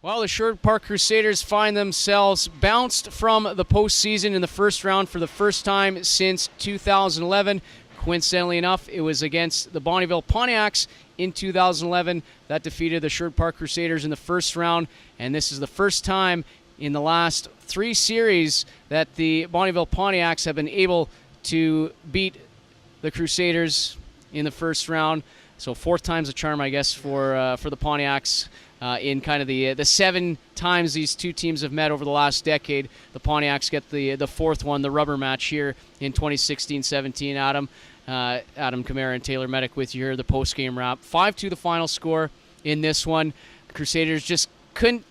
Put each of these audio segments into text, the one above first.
Well, the Sherwood Park Crusaders find themselves bounced from the postseason in the first round for the first time since 2011. Coincidentally enough, it was against the Bonnyville Pontiacs in 2011 that defeated the Sherwood Park Crusaders in the first round, and this is the first time in the last 3 series that the Bonnyville Pontiacs have been able to beat the Crusaders in the first round. So 4th time's a charm, I guess, for the Pontiacs. In kind of the 7 times these two teams have met over the last decade, the Pontiacs get the 4th one, the rubber match here in 2016-17. Adam Kamara and Taylor Medak with you here, the post-game wrap. 5-2 the final score in this one. The Crusaders just couldn't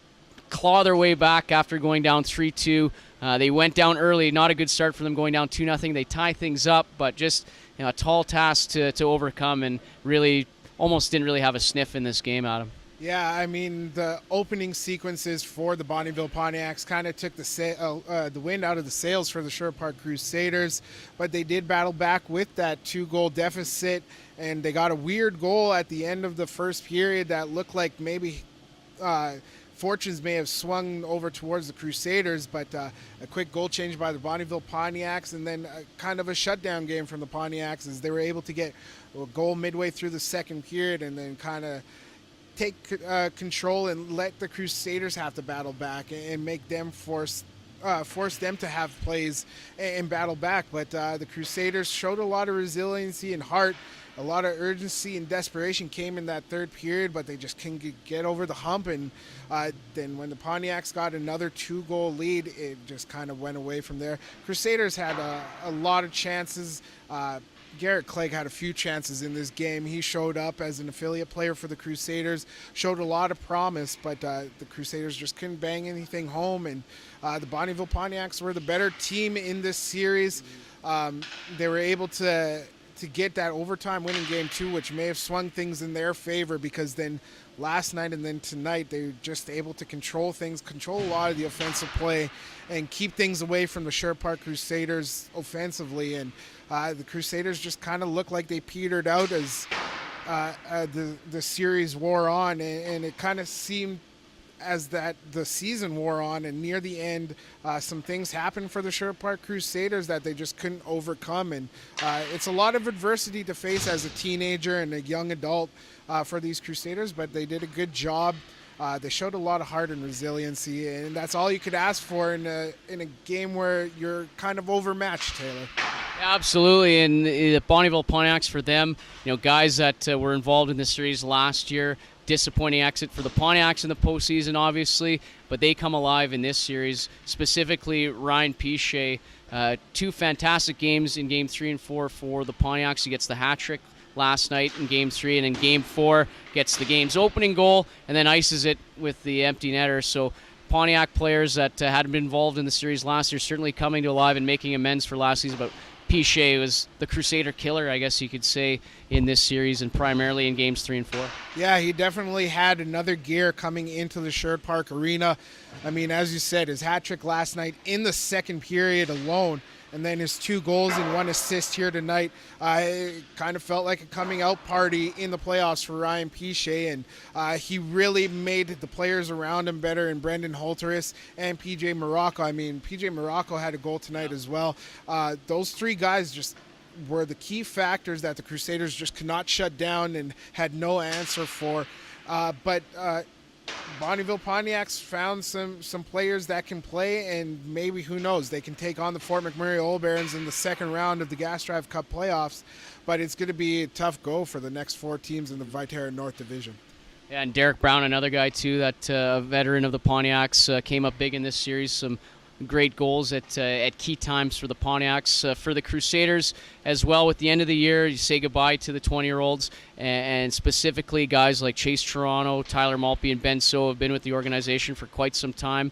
claw their way back after going down 3-2. They went down early, not a good start for them, going down 2-0. They tie things up, but just a tall task to overcome, and really almost didn't really have a sniff in this game, Adam. Yeah, I mean, the opening sequences for the Bonnyville Pontiacs kind of took the wind out of the sails for the Sherwood Park Crusaders, but they did battle back with that 2-goal deficit, and they got a weird goal at the end of the first period that looked like maybe fortunes may have swung over towards the Crusaders, but a quick goal change by the Bonnyville Pontiacs, and then kind of a shutdown game from the Pontiacs as they were able to get a goal midway through the second period and then kind of take control and let the Crusaders have to battle back and make them force them to have plays and battle back. But the Crusaders showed a lot of resiliency and heart. A lot of urgency and desperation came in that third period, but they just couldn't get over the hump. And then when the Pontiacs got another 2-goal lead, it just kind of went away from there. Crusaders had a lot of chances. Garrett Clegg had a few chances in this game. He showed up as an affiliate player for the Crusaders, showed a lot of promise, but the Crusaders just couldn't bang anything home, and the Bonnyville Pontiacs were the better team in this series. They were able to get that overtime winning game too, which may have swung things in their favor, because then last night and then tonight they were just able to control a lot of the offensive play and keep things away from the Sherwood Park Crusaders offensively. And the Crusaders just kind of looked like they petered out as the series wore on, and it kind of seemed as that the season wore on, and near the end some things happened for the Sherwood Park Crusaders that they just couldn't overcome. And it's a lot of adversity to face as a teenager and a young adult for these Crusaders, but they did a good job. They showed a lot of heart and resiliency, and that's all you could ask for in a game where you're kind of overmatched, Taylor. Absolutely, and the Bonnyville Pontiacs, for them, guys that were involved in this series last year. Disappointing exit for the Pontiacs in the postseason, obviously, but they come alive in this series. Specifically, Ryan Pichet, 2 fantastic games in Game 3 and 4 for the Pontiacs. He gets the hat trick last night in Game 3, and in Game 4 gets the game's opening goal and then ices it with the empty netter. So Pontiac players that hadn't been involved in the series last year certainly coming to alive and making amends for last season, but Pichet was the Crusader killer, I guess you could say, in this series, and primarily in Games 3 and 4. Yeah, he definitely had another gear coming into the Sherwood Park Arena. I mean, as you said, his hat trick last night in the second period alone, and then his 2 goals and 1 assist here tonight. It kind of felt like a coming out party in the playoffs for Ryan Pichet, and he really made the players around him better, and Brendan Holteris and PJ Morocco. I mean, PJ Morocco had a goal tonight as well. Those 3 guys just were the key factors that the Crusaders just could not shut down and had no answer for. But Bonnyville Pontiacs found some players that can play, and maybe, who knows, they can take on the Fort McMurray Old Barons in the second round of the Gas Drive Cup playoffs. But it's going to be a tough go for the next 4 teams in the Viterra North Division. Yeah, and Derek Brown, another guy too, that veteran of the Pontiacs, came up big in this series. Some great goals at key times for the Pontiacs. For the Crusaders as well, with the end of the year, you say goodbye to the 20-year-olds, and specifically guys like Chase Toronto, Tyler Maltby, and Ben Soa have been with the organization for quite some time.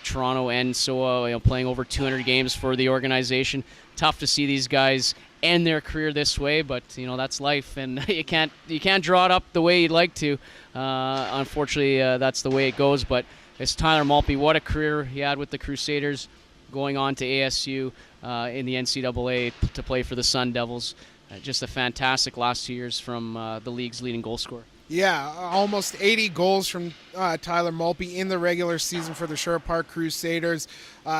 Toronto and Soa, playing over 200 games for the organization. Tough to see these guys end their career this way, but that's life, and you can't draw it up the way you'd like to. Unfortunately, that's the way it goes. But it's Tyler Maltby. What a career he had with the Crusaders, going on to ASU in the NCAA to play for the Sun Devils. Just a fantastic last 2 years from the league's leading goal scorer. Yeah, almost 80 goals from Tyler Maltby in the regular season for the Sherwood Park Crusaders.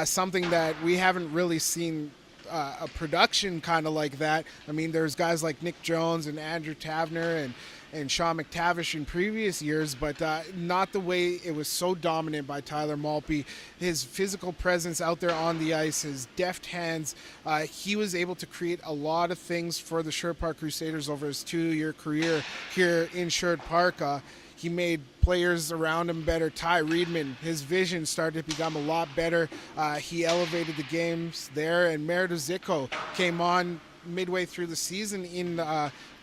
Something that we haven't really seen a production kind of like that. I mean, there's guys like Nick Jones and Andrew Tavner and Sean McTavish in previous years, but not the way it was so dominant by Tyler Maltby. His physical presence out there on the ice, his deft hands, he was able to create a lot of things for the Sherwood Park Crusaders over his 2-year career here in Sherwood Park. He made players around him better. Ty Reedman, his vision started to become a lot better. He elevated the games there, and Medak Zicko came on midway through the season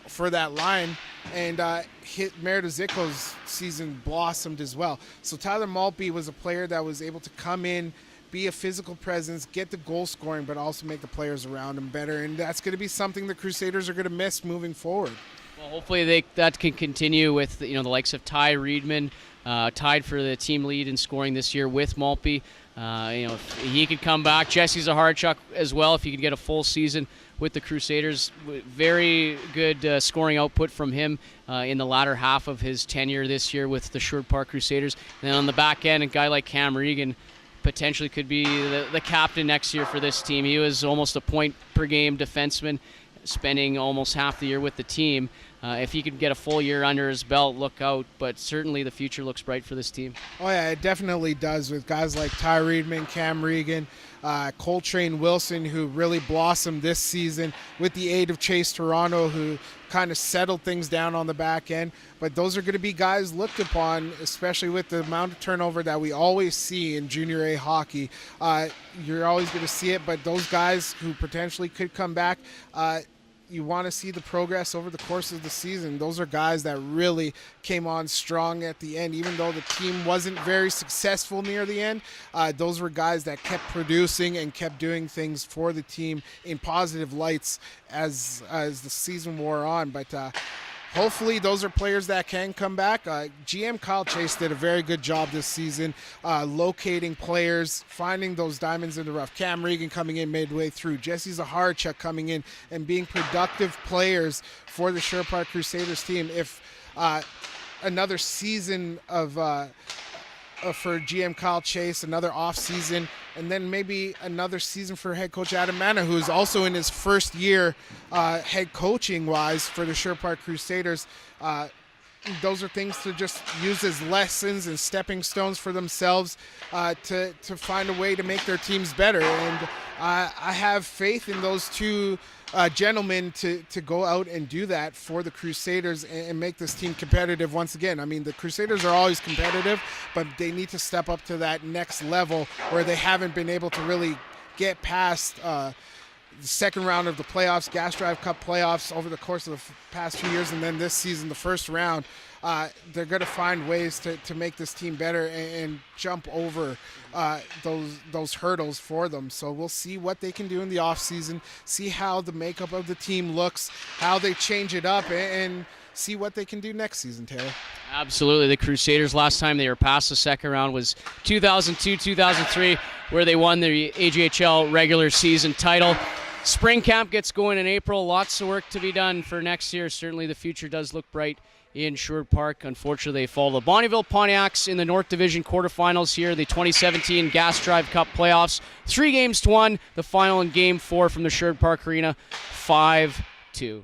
for that line, and Medak Zicko's season blossomed as well. So Tyler Maltby was a player that was able to come in, be a physical presence, get the goal scoring, but also make the players around him better, and that's going to be something the Crusaders are going to miss moving forward. Well, hopefully that can continue with the likes of Ty Reedman, tied for the team lead in scoring this year with Maltby. If he could come back, Jesse Zaharchuk as well. If he could get a full season with the Crusaders, very good scoring output from him in the latter half of his tenure this year with the Sherwood Park Crusaders. And then on the back end, a guy like Cam Regan potentially could be the captain next year for this team. He was almost a point per game defenseman, spending almost half the year with the team. If he could get a full year under his belt, look out. But certainly the future looks bright for this team. Oh, yeah, it definitely does, with guys like Ty Reedman, Cam Regan, Coltrane Wilson, who really blossomed this season with the aid of Chase Toronto, who kind of settled things down on the back end. But those are going to be guys looked upon, especially with the amount of turnover that we always see in Junior A hockey. You're always going to see it, but those guys who potentially could come back, you want to see the progress over the course of the season. Those are guys that really came on strong at the end. Even though the team wasn't very successful near the end, those were guys that kept producing and kept doing things for the team in positive lights as the season wore on. But hopefully those are players that can come back. GM Kyle Chase did a very good job this season locating players, finding those diamonds in the rough. Cam Regan coming in midway through. Jesse Zaharchuk coming in and being productive players for the Sherwood Park Crusaders team. If another season of for GM Kyle Chase, another off season, and then maybe another season for head coach Adam Mana, who is also in his first year head coaching wise for the Sherwood Park Crusaders. Those are things to just use as lessons and stepping stones for themselves to find a way to make their teams better. And I have faith in those two gentlemen to go out and do that for the Crusaders and make this team competitive once again. I mean, the Crusaders are always competitive, but they need to step up to that next level where they haven't been able to really get past the second round of the playoffs, Gas Drive Cup playoffs over the course of the past few years, and then this season, the first round. They're going to find ways to make this team better and jump over those hurdles for them. So we'll see what they can do in the offseason, see how the makeup of the team looks, how they change it up, and see what they can do next season, Taylor. Absolutely. The Crusaders, last time they were past the second round was 2002-2003, where they won the AJHL regular season title. Spring camp gets going in April. Lots of work to be done for next year. Certainly the future does look bright in Sherwood Park. Unfortunately, they fall to the Bonnyville Pontiacs in the North Division quarterfinals here, the 2017 Gas Drive Cup playoffs. 3-1, the final in Game 4 from the Sherwood Park Arena, 5-2.